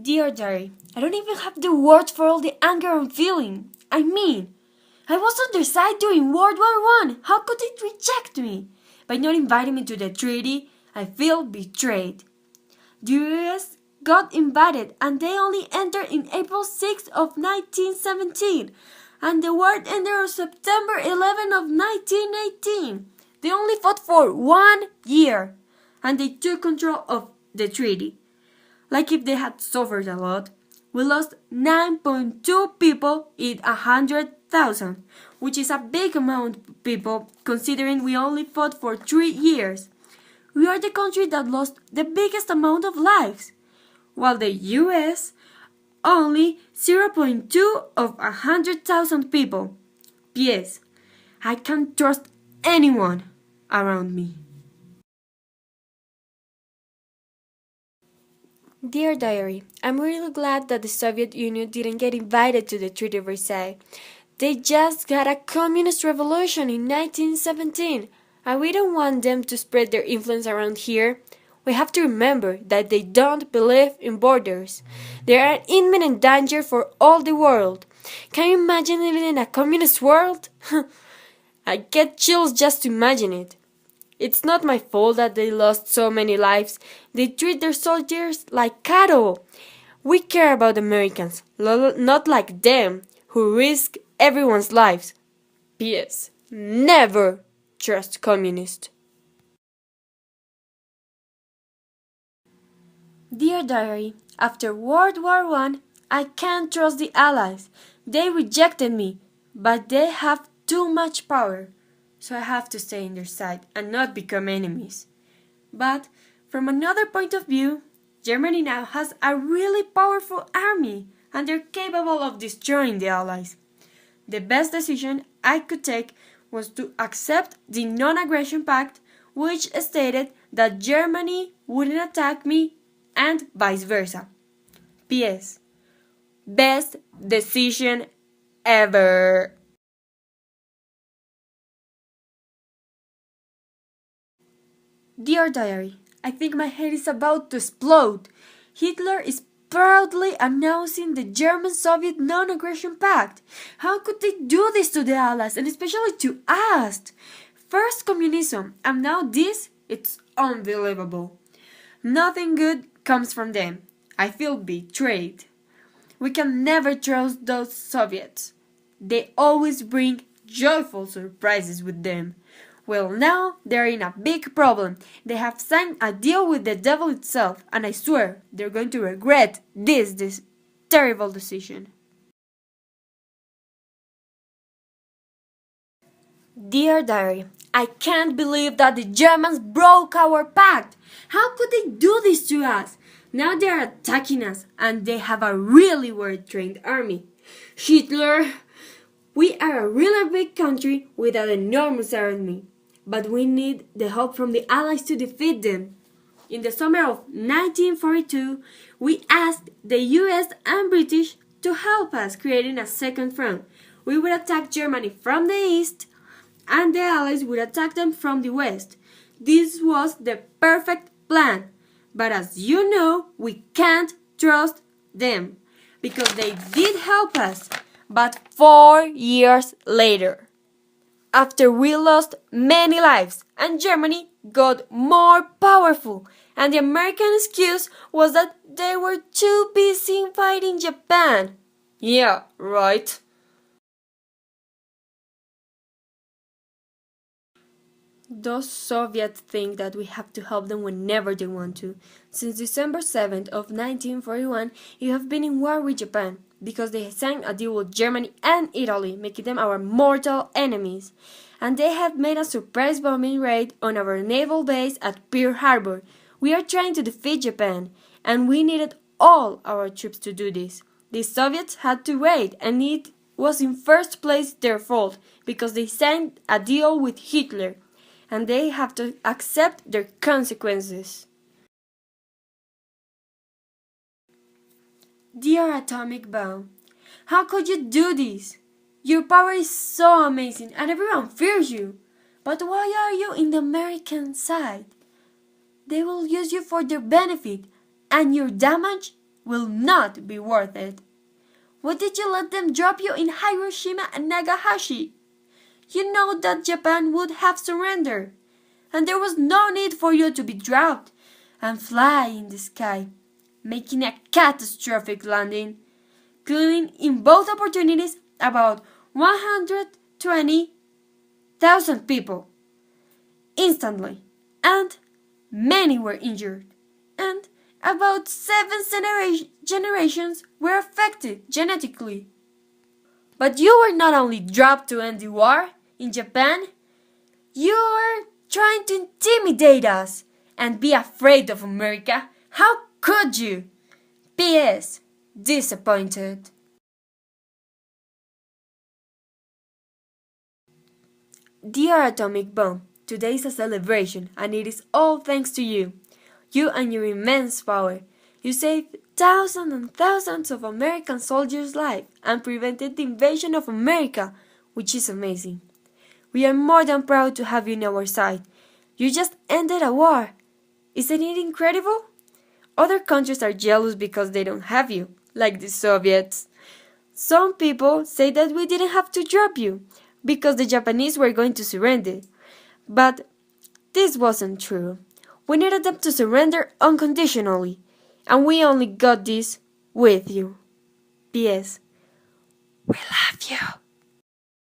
Dear Diary, I don't even have the words for all the anger I'm feeling. I was on their side during World War One. How could it reject me? By not inviting me to the treaty, I feel betrayed. The U.S. got invited and they only entered in April 6th of 1917 and the war ended on September 11th of 1918. They only fought for 1 year and they took control of the treaty. Like if they had suffered a lot. We lost 9.2 people in 100,000, which is a big amount of people considering we only fought for 3 years. We are the country that lost the biggest amount of lives, while the US only 0.2 of 100,000 people. P.S. I can't trust anyone around me. Dear Diary, I'm really glad that the Soviet Union didn't get invited to the Treaty of Versailles. They just got a communist revolution in 1917, and we don't want them to spread their influence around here. We have to remember that they don't believe in borders. They are an imminent danger for all the world. Can you imagine living in a communist world? I get chills just to imagine it. It's not my fault that they lost so many lives. They treat their soldiers like cattle. We care about Americans, not like them, who risk everyone's lives. P.S. Never trust communists. Dear Diary, after World War One, I can't trust the Allies. They rejected me, but they have too much power. So I have to stay on their side and not become enemies. But from another point of view, Germany now has a really powerful army and they're capable of destroying the Allies. The best decision I could take was to accept the Non-Aggression Pact, which stated that Germany wouldn't attack me and vice versa. P.S. Best decision ever. Dear Diary, I think my head is about to explode. Hitler is proudly announcing the German-Soviet Non-Aggression Pact. How could they do this to the Allies, and especially to us? First communism, and now this? It's unbelievable. Nothing good comes from them. I feel betrayed. We can never trust those Soviets. They always bring joyful surprises with them. Well, now they're in a big problem. They have signed a deal with the devil itself, and I swear they're going to regret this terrible decision. Dear Diary, I can't believe that the Germans broke our pact. How could they do this to us? Now they are attacking us, and they have a really well-trained army. Hitler, we are a really big country with an enormous army. But we need the help from the Allies to defeat them. In the summer of 1942, we asked the U.S. and British to help us creating a second front. We would attack Germany from the east, and the Allies would attack them from the west. This was the perfect plan. But as you know, we can't trust them, because they did help us, but 4 years later. After we lost many lives and Germany got more powerful, and the American excuse was that they were too busy fighting Japan. Yeah, right. Those Soviets think that we have to help them whenever they want to. Since December 7th of 1941, you have been in war with Japan, because they signed a deal with Germany and Italy, making them our mortal enemies. And they have made a surprise bombing raid on our naval base at Pearl Harbor. We are trying to defeat Japan, and we needed all our troops to do this. The Soviets had to wait, and it was in first place their fault, because they signed a deal with Hitler, and they have to accept their consequences. Dear Atomic Bomb, how could you do this? Your power is so amazing and everyone fears you. But why are you in the American side? They will use you for their benefit, and your damage will not be worth it. Why did you let them drop you in Hiroshima and Nagasaki? You know that Japan would have surrendered, and there was no need for you to be dropped and fly in the sky, making a catastrophic landing, killing in both opportunities about 120,000 people instantly, and many were injured, and about 7 generations were affected genetically. But you were not only dropped to end the war in Japan, you were trying to intimidate us and be afraid of America. How could you? P.S. Disappointed. Dear atomic bomb, today is a celebration and it is all thanks to you. You and your immense power. You saved thousands and thousands of American soldiers' lives and prevented the invasion of America, which is amazing. We are more than proud to have you on our side. You just ended a war. Isn't it incredible? Other countries are jealous because they don't have you, like the Soviets. Some people say that we didn't have to drop you because the Japanese were going to surrender. But this wasn't true. We needed them to surrender unconditionally, and we only got this with you. P.S. We love you.